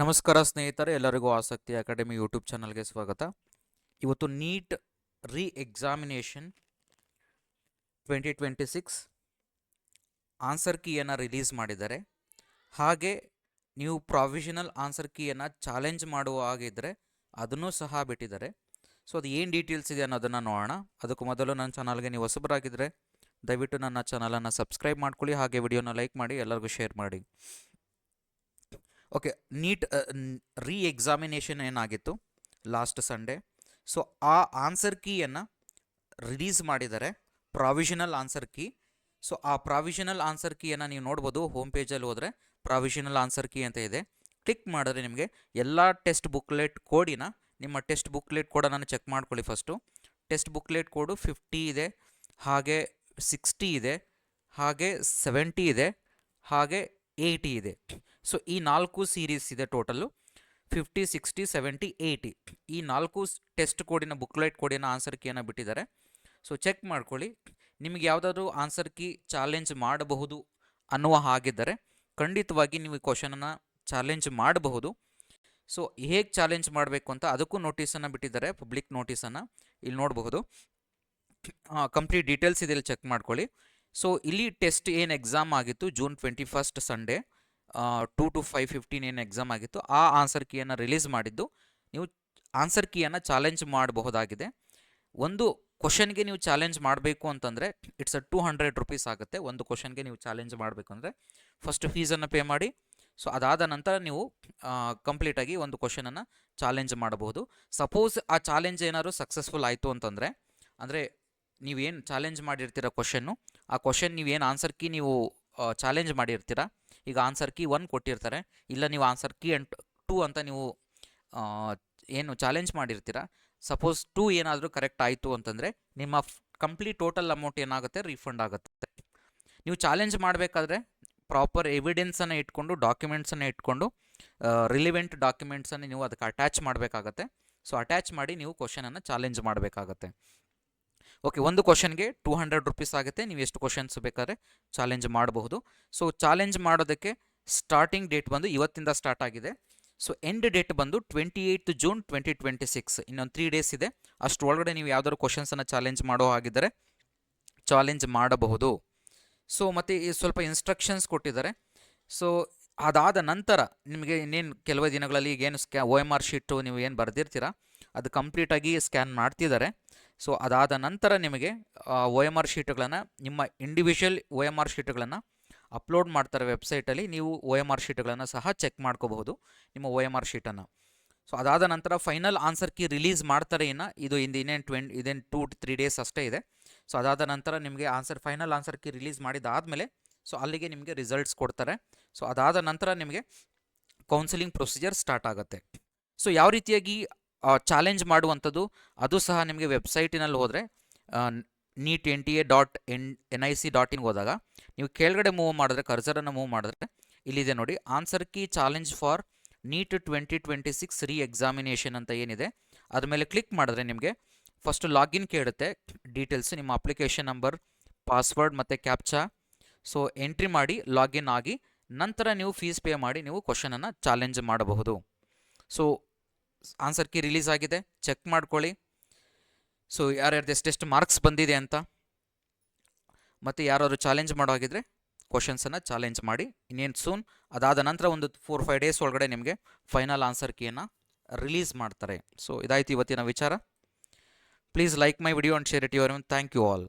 ನಮಸ್ಕಾರ ಸ್ನೇಹಿತರೆ, ಎಲ್ಲರಿಗೂ ಆಸಕ್ತಿ ಅಕಾಡೆಮಿ ಯೂಟ್ಯೂಬ್ ಚಾನಲ್ಗೆ ಸ್ವಾಗತ. ಇವತ್ತು ನೀಟ್ ರೀ ಎಕ್ಸಾಮಿನೇಷನ್ 2026 ಆನ್ಸರ್ ಕೀಯನ್ನು ರಿಲೀಸ್ ಮಾಡಿದ್ದಾರೆ. ಹಾಗೆ ನೀವು ಪ್ರಾವಿಷನಲ್ ಆನ್ಸರ್ ಕೀಯನ್ನು ಚಾಲೆಂಜ್ ಮಾಡುವ ಹಾಗಿದ್ದರೆ ಅದನ್ನು ಸಹ ಬಿಟ್ಟಿದ್ದಾರೆ. ಸೊ ಅದು ಏನು ಡೀಟೇಲ್ಸ್ ಇದೆ ಅನ್ನೋದನ್ನು ನೋಡೋಣ. ಅದಕ್ಕೂ ಮೊದಲು ನನ್ನ ಚಾನಲ್ಗೆ ನೀವು ಹೊಸಬರಾಗಿದ್ದರೆ ದಯವಿಟ್ಟು ನನ್ನ ಚಾನಲನ್ನು ಸಬ್ಸ್ಕ್ರೈಬ್ ಮಾಡ್ಕೊಳ್ಳಿ, ಹಾಗೆ ವಿಡಿಯೋನ ಲೈಕ್ ಮಾಡಿ, ಎಲ್ಲರಿಗೂ ಶೇರ್ ಮಾಡಿ. ಓಕೆ, ನೀಟ್ ರೀ ಎಕ್ಸಾಮಿನೇಷನ್ ಏನಾಗಿತ್ತು ಲಾಸ್ಟ್ ಸಂಡೇ. ಸೊ ಆ ಆನ್ಸರ್ ಕೀಯನ್ನು ರಿಲೀಸ್ ಮಾಡಿದ್ದಾರೆ, ಪ್ರಾವಿಷನಲ್ ಆನ್ಸರ್ ಕೀ. ಸೊ ಆ ಪ್ರಾವಿಷನಲ್ ಆನ್ಸರ್ ಕೀಯನ್ನು ನೀವು ನೋಡ್ಬೋದು. ಹೋಮ್ ಪೇಜಲ್ಲಿ ಹೋದರೆ ಪ್ರಾವಿಷನಲ್ ಆನ್ಸರ್ ಕೀ ಅಂತ ಇದೆ. ಕ್ಲಿಕ್ ಮಾಡಿದ್ರೆ ನಿಮಗೆ ಎಲ್ಲ ಟೆಸ್ಟ್ ಬುಕ್ಲೆಟ್ ಕೋಡಿನ, ನಿಮ್ಮ ಟೆಸ್ಟ್ ಬುಕ್ಲೆಟ್ ಕೋಡನ್ನು ಚೆಕ್ ಮಾಡ್ಕೊಳ್ಳಿ. ಫಸ್ಟು ಟೆಸ್ಟ್ ಬುಕ್ಲೆಟ್ ಕೋಡು 50 ಇದೆ, ಹಾಗೆ 60 ಇದೆ, ಹಾಗೆ 70 ಇದೆ, ಹಾಗೆ 80 ಇದೆ. ಸೊ ಈ 4 ಸೀರೀಸ್ ಇದೆ ಟೋಟಲ್ಲು 50, 60, 70, 80. ಈ 4 ಟೆಸ್ಟ್ ಕೋಡಿನ ಬುಕ್ಲೆಟ್ ಕೋಡಿನ ಆನ್ಸರ್ ಕೀಯನ್ನು ಬಿಟ್ಟಿದ್ದಾರೆ. ಸೊ ಚೆಕ್ ಮಾಡ್ಕೊಳ್ಳಿ. ನಿಮಗೆ ಯಾವುದಾದ್ರೂ ಆನ್ಸರ್ ಕೀ ಚಾಲೆಂಜ್ ಮಾಡಬಹುದು ಅನ್ನುವ ಹಾಗಿದ್ದರೆ ಖಂಡಿತವಾಗಿ ನೀವು ಈ ಕ್ವಶನನ್ನು ಚಾಲೆಂಜ್ ಮಾಡಬಹುದು. ಸೊ ಹೇಗೆ ಚಾಲೆಂಜ್ ಮಾಡಬೇಕು ಅಂತ ಅದಕ್ಕೂ ನೋಟಿಸನ್ನು ಬಿಟ್ಟಿದ್ದಾರೆ, ಪಬ್ಲಿಕ್ ನೋಟಿಸನ್ನು. ಇಲ್ಲಿ ನೋಡಬಹುದು, ಕಂಪ್ಲೀಟ್ ಡೀಟೇಲ್ಸ್ ಇದೆ, ಇಲ್ಲಿ ಚೆಕ್ ಮಾಡ್ಕೊಳ್ಳಿ. ಸೊ ಇಲ್ಲಿ ಟೆಸ್ಟ್ ಏನು ಎಕ್ಸಾಮ್ ಆಗಿತ್ತು June 21 ಸಂಡೇ 2 to 5:15 ಏನು ಎಕ್ಸಾಮ್ ಆಗಿತ್ತು, ಆ ಆನ್ಸರ್ ಕೀಯನ್ನು ರಿಲೀಸ್ ಮಾಡಿದ್ದು. ನೀವು ಆನ್ಸರ್ ಕೀಯನ್ನು ಚಾಲೆಂಜ್ ಮಾಡಬಹುದಾಗಿದೆ. ಒಂದು ಕ್ವಶನ್ಗೆ ನೀವು ಚಾಲೆಂಜ್ ಮಾಡಬೇಕು ಅಂತಂದರೆ ಇಟ್ಸ್ 200 ರೂಪೀಸ್ ಆಗುತ್ತೆ. ಒಂದು ಕ್ವಶನ್ಗೆ ನೀವು ಚಾಲೆಂಜ್ ಮಾಡಬೇಕು ಅಂದರೆ ಫಸ್ಟ್ ಫೀಸನ್ನು ಪೇ ಮಾಡಿ. ಸೊ ಅದಾದ ನಂತರ ನೀವು ಕಂಪ್ಲೀಟಾಗಿ ಒಂದು ಕ್ವಶನನ್ನು ಚಾಲೆಂಜ್ ಮಾಡಬಹುದು. ಸಪೋಸ್ ಆ ಚಾಲೆಂಜ್ ಏನಾದ್ರು ಸಕ್ಸಸ್ಫುಲ್ ಆಯಿತು ಅಂತಂದರೆ, ಅಂದರೆ ನೀವೇನು ಚಾಲೆಂಜ್ ಮಾಡಿರ್ತೀರ ಕ್ವಶನ್ನು, ಆ ಕ್ವಶನ್ ನೀವೇನು ಆನ್ಸರ್ ಕೀ ನೀವು ಚಾಲೆಂಜ್ ಮಾಡಿರ್ತೀರ, ಈಗ ಆನ್ಸರ್ ಕೀ 1 ಕೊಟ್ಟಿರ್ತಾರೆ, ಇಲ್ಲ ನೀವು ಆನ್ಸರ್ ಕೀ 2 ಅಂತ ನೀವು ಏನು ಚಾಲೆಂಜ್ ಮಾಡಿರ್ತೀರ, ಸಪೋಸ್ 2 ಏನಾದರೂ ಕರೆಕ್ಟ್ ಆಯಿತು ಅಂತಂದರೆ ನಿಮ್ಮ ಕಂಪ್ಲೀಟ್ ಟೋಟಲ್ ಅಮೌಂಟ್ ಏನಾಗುತ್ತೆ, ರೀಫಂಡ್ ಆಗುತ್ತೆ. ನೀವು ಚಾಲೆಂಜ್ ಮಾಡಬೇಕಾದ್ರೆ ಪ್ರಾಪರ್ ಎವಿಡೆನ್ಸನ್ನು ಇಟ್ಕೊಂಡು, ಡಾಕ್ಯುಮೆಂಟ್ಸನ್ನು ಇಟ್ಕೊಂಡು, ರಿಲಿವೆಂಟ್ ಡಾಕ್ಯುಮೆಂಟ್ಸನ್ನು ನೀವು ಅದಕ್ಕೆ ಅಟ್ಯಾಚ್ ಮಾಡಬೇಕಾಗತ್ತೆ. ಸೊ ಅಟ್ಯಾಚ್ ಮಾಡಿ ನೀವು ಕ್ವಶನನ್ನು ಚಾಲೆಂಜ್ ಮಾಡಬೇಕಾಗತ್ತೆ. ಓಕೆ, ಒಂದು ಕ್ವಶನ್ಗೆ 200 ರೂಪೀಸ್ ಆಗುತ್ತೆ. ನೀವು ಎಷ್ಟು ಕ್ವಶನ್ಸ್ ಬೇಕಾದ್ರೆ ಚಾಲೆಂಜ್ ಮಾಡಬಹುದು. ಸೊ ಚಾಲೆಂಜ್ ಮಾಡೋದಕ್ಕೆ ಸ್ಟಾರ್ಟಿಂಗ್ ಡೇಟ್ ಬಂದು ಇವತ್ತಿಂದ ಸ್ಟಾರ್ಟ್ ಆಗಿದೆ. ಸೊ ಎಂಡ್ ಡೇಟ್ ಬಂದು 28 June 2026, ಇನ್ನೊಂದು 3 ಡೇಸ್ ಇದೆ. ಅಷ್ಟರೊಳಗಡೆ ನೀವು ಯಾವ್ದಾದ್ರು ಕ್ವಶನ್ಸನ್ನು ಚಾಲೆಂಜ್ ಮಾಡೋ ಹಾಗಿದ್ದರೆ ಚಾಲೆಂಜ್ ಮಾಡಬಹುದು. ಸೊ ಮತ್ತು ಸ್ವಲ್ಪ ಇನ್ಸ್ಟ್ರಕ್ಷನ್ಸ್ ಕೊಟ್ಟಿದ್ದಾರೆ. ಸೊ ಅದಾದ ನಂತರ ನಿಮಗೆ ಇನ್ನೇನು ಕೆಲವೇ ದಿನಗಳಲ್ಲಿ ಈಗೇನು OMR ಶೀಟು ನೀವು ಏನು ಬರೆದಿರ್ತೀರ ಅದು ಕಂಪ್ಲೀಟಾಗಿ ಸ್ಕ್ಯಾನ್ ಮಾಡ್ತಿದ್ದಾರೆ. ಸೊ ಅದಾದ ನಂತರ ನಿಮಗೆ OMR ಶೀಟ್ಗಳನ್ನು, ನಿಮ್ಮ ಇಂಡಿವಿಜುವಲ್ OMR ಶೀಟ್ಗಳನ್ನು ಅಪ್ಲೋಡ್ ಮಾಡ್ತಾರೆ ವೆಬ್ಸೈಟಲ್ಲಿ. ನೀವು OMR ಶೀಟ್ಗಳನ್ನು ಸಹ ಚೆಕ್ ಮಾಡ್ಕೋಬಹುದು, ನಿಮ್ಮ OMR ಶೀಟನ್ನು. ಸೊ ಅದಾದ ನಂತರ ಫೈನಲ್ ಆನ್ಸರ್ ಕೀ ರಿಲೀಸ್ ಮಾಡ್ತಾರೆ. ಇನ್ನೇನು 2 to 3 ಡೇಸ್ ಅಷ್ಟೇ ಇದೆ. ಸೊ ಅದಾದ ನಂತರ ನಿಮಗೆ ಫೈನಲ್ ಆನ್ಸರ್ ಕೀ ರಿಲೀಸ್ ಮಾಡಿದಾದಮೇಲೆ ಸೊ ಅಲ್ಲಿಗೆ ನಿಮಗೆ ರಿಸಲ್ಟ್ಸ್ ಕೊಡ್ತಾರೆ. ಸೊ ಅದಾದ ನಂತರ ನಿಮಗೆ ಕೌನ್ಸಿಲಿಂಗ್ ಪ್ರೊಸೀಜರ್ ಸ್ಟಾರ್ಟ್ ಆಗುತ್ತೆ. ಸೊ ಯಾವ ರೀತಿಯಾಗಿ ಚಾಲೆಂಜ್ ಮಾಡುವಂಥದ್ದು ಅದು ಸಹ ನಿಮಗೆ ವೆಬ್ಸೈಟಿನಲ್ಲಿ ಹೋದರೆ neetnta.nic.in ಹೋದಾಗ ನೀವು ಕೆಳಗಡೆ ಮೂವ್ ಮಾಡಿದ್ರೆ, ಕರ್ಸರನ್ನು ಮೂವ್ ಮಾಡಿದ್ರೆ ಇಲ್ಲಿದೆ ನೋಡಿ, answer key challenge for neat 2026 ರೀ ಎಕ್ಸಾಮಿನೇಷನ್ ಅಂತ ಏನಿದೆ ಅದ್ರ ಮೇಲೆ ಕ್ಲಿಕ್ ಮಾಡಿದ್ರೆ ನಿಮಗೆ ಫಸ್ಟ್ ಲಾಗಿನ್ ಕೇಳುತ್ತೆ. ಡೀಟೇಲ್ಸ್, ನಿಮ್ಮ ಅಪ್ಲಿಕೇಶನ್ ನಂಬರ್, ಪಾಸ್ವರ್ಡ್ ಮತ್ತು ಕ್ಯಾಪ್ಚಾ. ಸೊ ಎಂಟ್ರಿ ಮಾಡಿ ಲಾಗಿನ್ ಆಗಿ ನಂತರ ನೀವು ಫೀಸ್ ಪೇ ಮಾಡಿ ನೀವು ಕ್ವಶನನ್ನು ಚಾಲೆಂಜ್ ಮಾಡಬಹುದು. ಸೊ ಆನ್ಸರ್ ಕೀ ರಿಲೀಸ್ ಆಗಿದೆ, ಚೆಕ್ ಮಾಡ್ಕೊಳ್ಳಿ. ಸೊ ಯಾರ್ಯಾರ್ದು ಎಷ್ಟೆಷ್ಟು ಮಾರ್ಕ್ಸ್ ಬಂದಿದೆ ಅಂತ, ಮತ್ತು ಯಾರಾದ್ರು ಚಾಲೆಂಜ್ ಮಾಡೋ ಹಾಗಿದ್ರೆ ಕ್ವಶನ್ಸನ್ನು ಚಾಲೆಂಜ್ ಮಾಡಿ. ಇನ್ನೇನು ಸೂನ್ ಅದಾದ ನಂತರ ಒಂದು 4-5 ಡೇಸ್ ಒಳಗಡೆ ನಿಮಗೆ ಫೈನಲ್ ಆನ್ಸರ್ ಕೀಯನ್ನು ರಿಲೀಸ್ ಮಾಡ್ತಾರೆ. ಸೊ ಇದಾಯಿತು ಇವತ್ತಿನ ವಿಚಾರ. Please like my video and share it your. Thank you all.